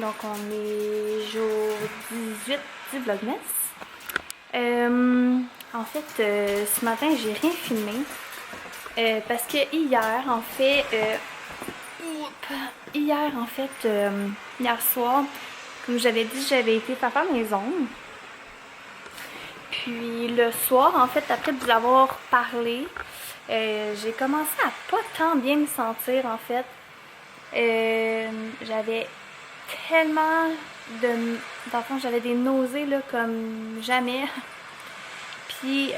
Donc on est jour 18 du Vlogmas. En fait, ce matin, j'ai rien filmé. Parce que hier, hier soir, comme j'avais dit, j'avais été faire mes ongles. Puis le soir, en fait, après vous avoir parlé, j'ai commencé à pas tant bien me sentir, en fait. J'avais tellement de... Dans le fond, j'avais des nausées, là, comme jamais. Puis,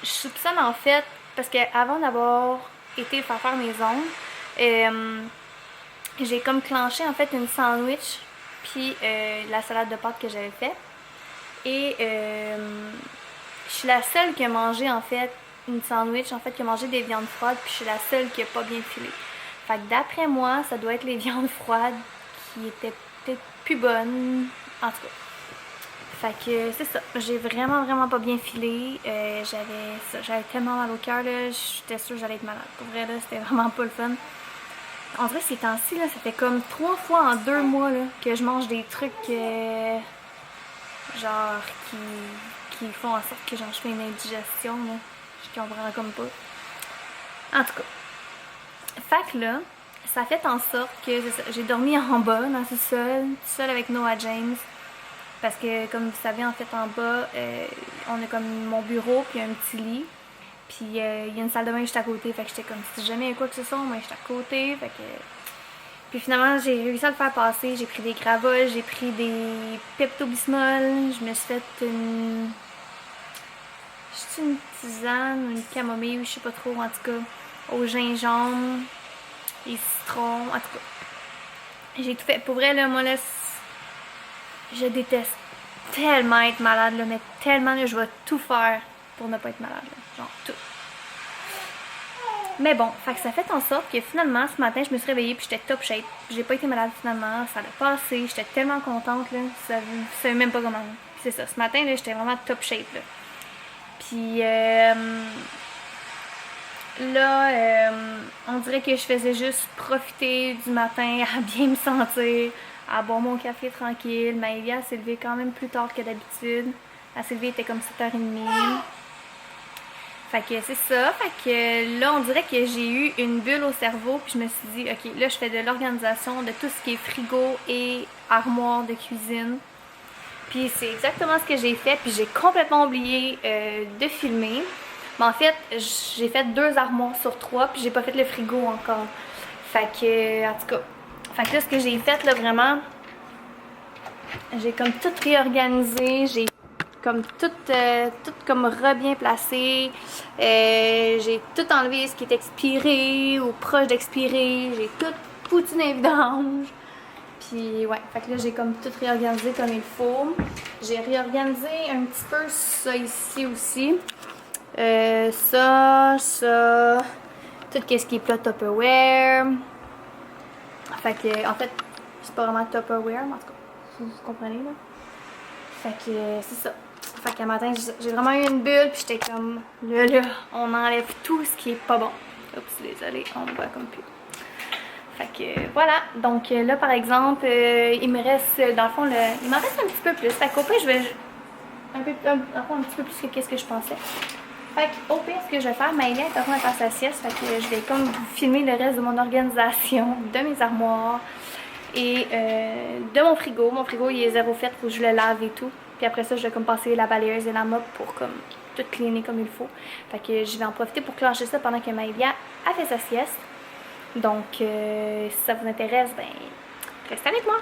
je soupçonne, en fait, parce qu'avant d'avoir été faire mes ongles, j'ai comme clenché, en fait, une sandwich, puis la salade de pâtes que j'avais fait. Et je suis la seule qui a mangé, en fait, une sandwich, en fait, qui a mangé des viandes froides, puis je suis la seule qui a pas bien filé. Fait que d'après moi, ça doit être les viandes froides qui étaient peut-être plus bonnes, en tout cas. Fait que c'est ça, j'ai vraiment pas bien filé, j'avais tellement mal au cœur, là, j'étais sûre que j'allais être malade. Pour vrai, là, c'était vraiment pas le fun. En vrai, ces temps-ci, là, ça fait comme 3 fois en 2 mois, là, que je mange des trucs, genre, qui font en sorte que genre, je fais une indigestion, là. Je comprends comme pas. En tout cas. Fait que là, ça fait en sorte que j'ai dormi en bas, dans le sous-sol, tout seul avec Noah James. Parce que, comme vous savez, en fait, en bas, on a comme mon bureau, puis un petit lit. Puis, il y a une salle de bain juste à côté. Fait que j'étais comme, si jamais il y a quoi que ce soit, moi, j'étais à côté. Fait que... Puis finalement, j'ai réussi à le faire passer. J'ai pris des gravoles, j'ai pris des Pepto-Bismol. Je me suis fait une... Juste une tisane, une camomille, je sais pas trop, en tout cas, au gingembre, et citron, en tout cas. J'ai tout fait. Pour vrai, là, moi, là, je déteste tellement être malade, là, mais tellement, là, je vais tout faire pour ne pas être malade, là. Genre, tout. Mais bon, fait que ça fait en sorte que finalement, ce matin, je me suis réveillée puis j'étais top shape. J'ai pas été malade finalement, ça a passé, j'étais tellement contente, là, vous savez même pas comment. C'est ça, ce matin, là, j'étais vraiment top shape, là. Puis là, on dirait que je faisais juste profiter du matin à bien me sentir, à boire mon café tranquille. Maëlia s'est levée quand même plus tard que d'habitude. Elle s'est levée, il était comme 7h30. Fait que c'est ça. Fait que là, on dirait que j'ai eu une bulle au cerveau. Puis je me suis dit, ok, là, je fais de l'organisation de tout ce qui est frigo et armoire de cuisine. Puis c'est exactement ce que j'ai fait. Puis j'ai complètement oublié de filmer. Mais en fait, j'ai fait 2 armoires sur 3. Puis j'ai pas fait le frigo encore. Fait que, en tout cas. Fait que là, ce que j'ai fait, là, vraiment, j'ai comme tout réorganisé. J'ai comme tout comme re-bien placé. J'ai tout enlevé ce qui est expiré ou proche d'expirer. J'ai tout foutu dans les vidanges. Puis ouais, fait que là j'ai comme tout réorganisé comme il faut. J'ai réorganisé un petit peu ça ici aussi. Ça, tout ce qui est plat Tupperware. Fait que, en fait, c'est pas vraiment Tupperware, mais en tout cas, vous comprenez là. Fait que c'est ça. Fait qu'un matin, j'ai vraiment eu une bulle, puis j'étais comme, là, on enlève tout ce qui est pas bon. Oups, désolé, on me voit comme plus. Fait que voilà, donc là par exemple, il me reste, dans le fond, il m'en reste un petit peu plus. Fait qu'au pire, je vais un petit peu plus que qu'est-ce que je pensais. Fait qu'au pire, ce que je vais faire, Maëlia est en train de faire sa sieste, fait que je vais comme vous filmer le reste de mon organisation, de mes armoires et de mon frigo. Mon frigo, il est zéro fait, faut que je le lave et tout. Puis après ça, je vais comme passer la balayeuse et la mop pour comme tout cleaner comme il faut. Fait que je vais en profiter pour clencher ça pendant que Maëlia a fait sa sieste. Donc, si ça vous intéresse, ben, restez avec moi!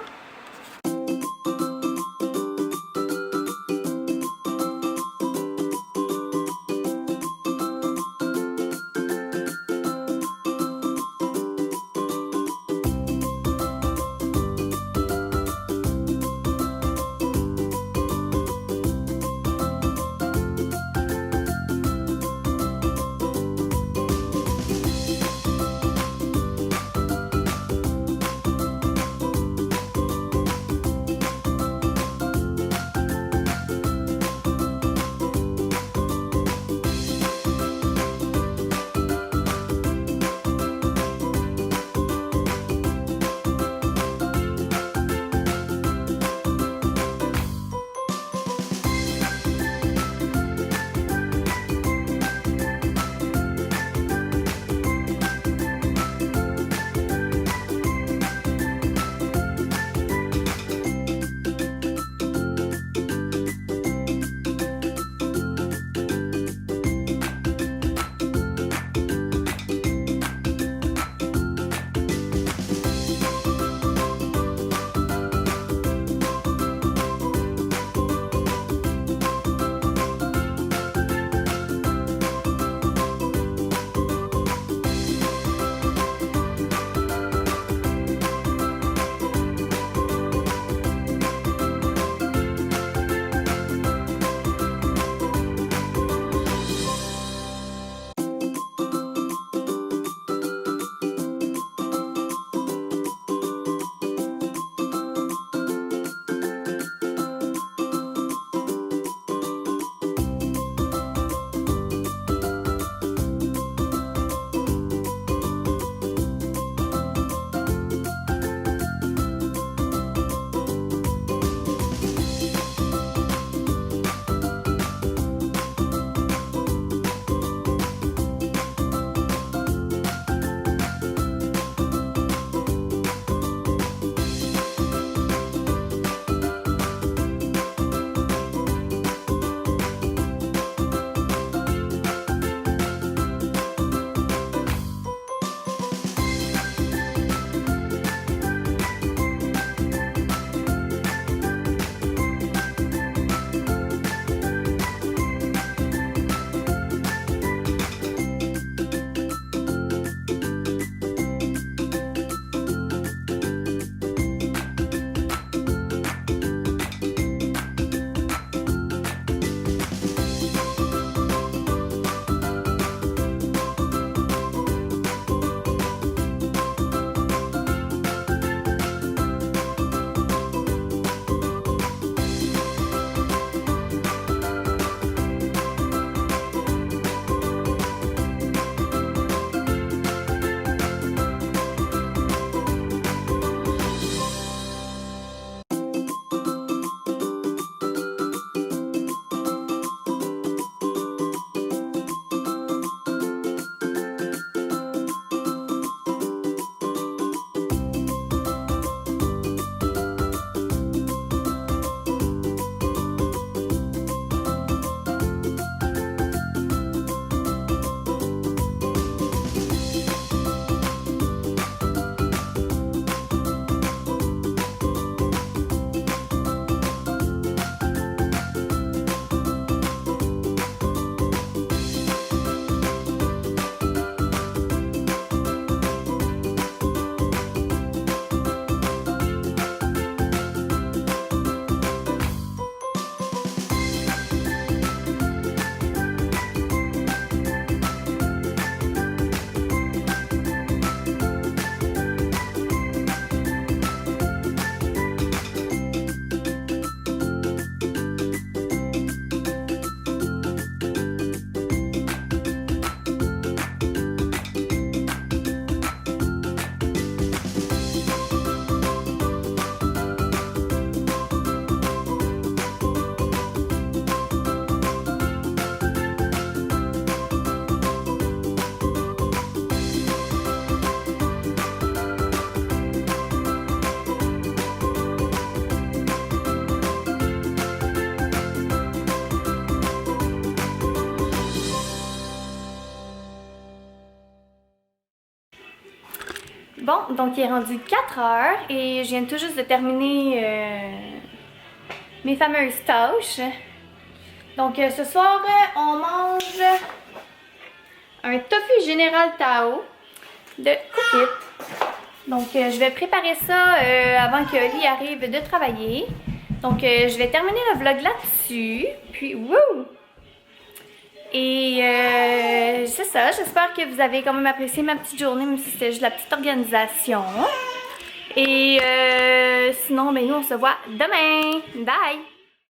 Bon, donc il est rendu 4 heures et je viens tout juste de terminer mes fameuses tâches. Donc ce soir, on mange un tofu général Tao de Cookit. Donc je vais préparer ça avant que Oli arrive de travailler. Donc je vais terminer le vlog là-dessus. Puis, wouh! Et c'est ça, j'espère que vous avez quand même apprécié ma petite journée, même si c'était juste la petite organisation. Et sinon, ben nous on se voit demain. Bye!